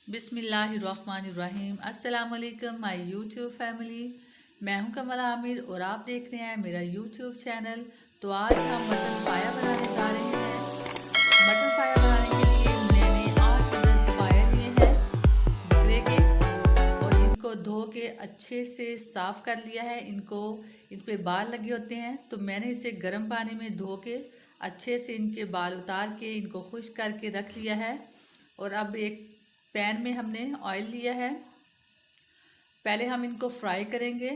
बिस्मिल्लाहिर्रहमानिर्रहीम। अस्सलाम वालेकुम माय यूट्यूब फैमिली। मैं हूं कमल आमिर और आप देख रहे हैं मेरा यूट्यूब चैनल। तो आज हम मटन पाया बनाने जा रहे हैं। मटन पाया बनाने के लिए मैंने 8 अदद पाया लिए हैं बकरे के, और इनको धो के अच्छे से साफ़ कर लिया है। इन पे बाल लगे होते हैं, तो मैंने इसे गर्म पानी में धो के अच्छे से इनके बाल उतार के इनको खुश्क करके रख लिया है। और अब एक पैन में हमने ऑयल लिया है। पहले हम इनको फ्राई करेंगे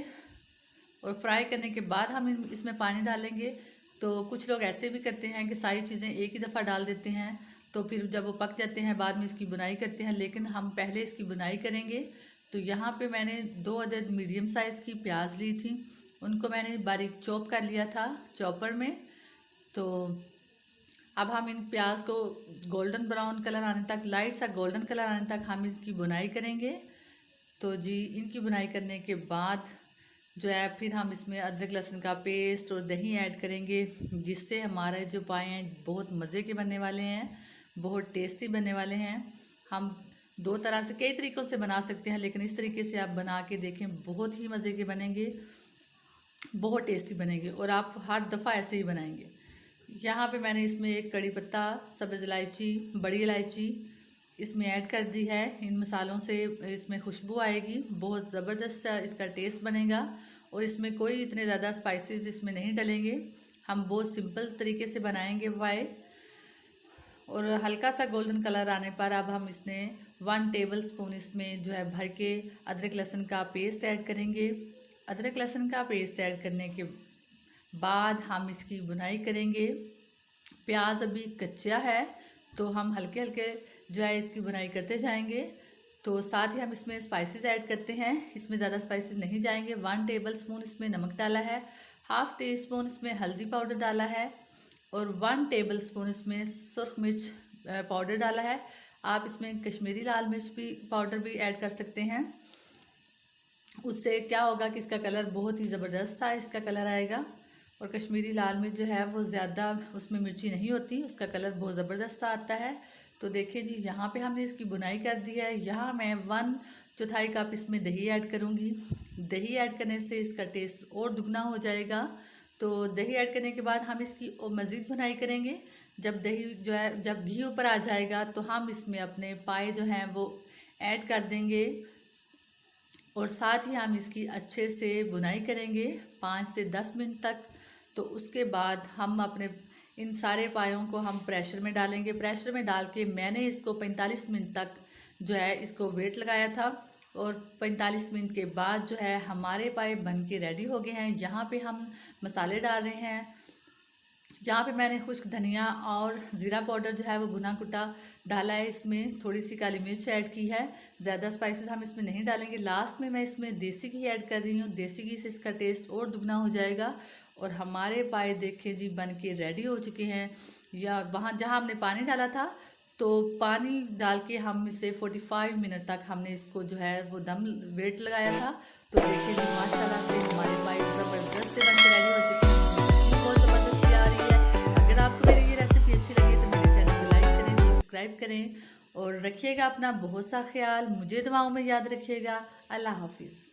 और फ्राई करने के बाद हम इसमें पानी डालेंगे। तो कुछ लोग ऐसे भी करते हैं कि सारी चीज़ें एक ही दफ़ा डाल देते हैं, तो फिर जब वो पक जाते हैं बाद में इसकी बुनाई करते हैं, लेकिन हम पहले इसकी बुनाई करेंगे। तो यहाँ पे मैंने 2 अदद मीडियम साइज़ की प्याज ली थी, उनको मैंने बारीक चॉप कर लिया था चॉपर में। तो अब हम इन प्याज को गोल्डन ब्राउन कलर आने तक, लाइट सा गोल्डन कलर आने तक हम इसकी बुनाई करेंगे। तो जी इनकी बुनाई करने के बाद जो है फिर हम इसमें अदरक लहसुन का पेस्ट और दही ऐड करेंगे, जिससे हमारे जो पाए हैं बहुत मज़े के बनने वाले हैं, बहुत टेस्टी बनने वाले हैं। हम 2 तरह से, कई तरीक़ों से बना सकते हैं, लेकिन इस तरीके से आप बना के देखें, बहुत ही मज़े के बनेंगे, बहुत टेस्टी बनेंगे और आप हर दफ़ा ऐसे ही बनाएंगे। यहाँ पे मैंने इसमें एक कड़ी पत्ता, सब्ज़ इलायची, बड़ी इलायची इसमें ऐड कर दी है। इन मसालों से इसमें खुशबू आएगी, बहुत ज़बरदस्त इसका टेस्ट बनेगा। और इसमें कोई इतने ज़्यादा स्पाइसेस इसमें नहीं डलेंगे, हम बहुत सिंपल तरीके से बनाएंगे पाए। और हल्का सा गोल्डन कलर आने पर अब हम इसमें 1 टेबल स्पून इसमें जो है भर के अदरक लहसुन का पेस्ट ऐड करेंगे। अदरक लहसुन का पेस्ट ऐड करने के बाद हम इसकी बुनाई करेंगे। प्याज अभी कच्चा है, तो हम हल्के हल्के जो है इसकी बुनाई करते जाएंगे। तो साथ ही हम इसमें स्पाइसेस ऐड करते हैं, इसमें ज़्यादा स्पाइसेस नहीं जाएंगे। 1 टेबल स्पून इसमें नमक डाला है, ½ टी स्पून इसमें हल्दी पाउडर डाला है और 1 टेबल स्पून इसमें सुर्ख मिर्च पाउडर डाला है। आप इसमें कश्मीरी लाल मिर्च भी पाउडर भी ऐड कर सकते हैं। उससे क्या होगा कि इसका कलर बहुत ही ज़बरदस्त सा इसका कलर आएगा। और कश्मीरी लाल मिर्च जो है वो ज़्यादा उसमें मिर्ची नहीं होती, उसका कलर बहुत ज़बरदस्त सा आता है। तो देखिए जी यहाँ पे हमने इसकी बुनाई कर दी है। यहाँ मैं 1/4 कप इसमें दही ऐड करूँगी। दही ऐड करने से इसका टेस्ट और दुगना हो जाएगा। तो दही ऐड करने के बाद हम इसकी मज़ीद बुनाई करेंगे। जब दही जो है, जब घी ऊपर आ जाएगा तो हम इसमें अपने पाए जो हैं वो ऐड कर देंगे और साथ ही हम इसकी अच्छे से बुनाई करेंगे 5 से 10 मिनट तक। तो उसके बाद हम अपने इन सारे पायों को हम प्रेशर में डालेंगे। प्रेशर में डाल के मैंने इसको 45 मिनट तक जो है इसको वेट लगाया था, और 45 मिनट के बाद जो है हमारे पाए बन के रेडी हो गए हैं। यहाँ पे हम मसाले डाल रहे हैं। यहाँ पे मैंने खुश्क धनिया और ज़ीरा पाउडर जो है वो भुना कुटा डाला है। इसमें थोड़ी सी काली मिर्च ऐड की है, ज़्यादा स्पाइसेस हम इसमें नहीं डालेंगे। लास्ट में मैं इसमें देसी घी ऐड कर रही हूँ, देसी घी से इसका टेस्ट और दुगना हो जाएगा। और हमारे पाए देखें जी बन के रेडी हो चुके हैं। या वहाँ जहाँ हमने पानी डाला था, तो पानी डाल के हम इसे 45 मिनट तक हमने इसको जो है वो दम वेट लगाया था। तो देखिए जी माशाल्लाह से हमारे पाए ज़बरदस्त से बन के रेडी हो चुके हैं, बहुत ज़बरदस्त आ रही है। अगर आपको मेरी ये रेसिपी अच्छी लगी तो मेरे चैनल को लाइक करें, सब्सक्राइब करें और रखिएगा अपना बहुत सा ख्याल। मुझे दुआओं में याद रखिएगा। अल्लाह हाफिज़।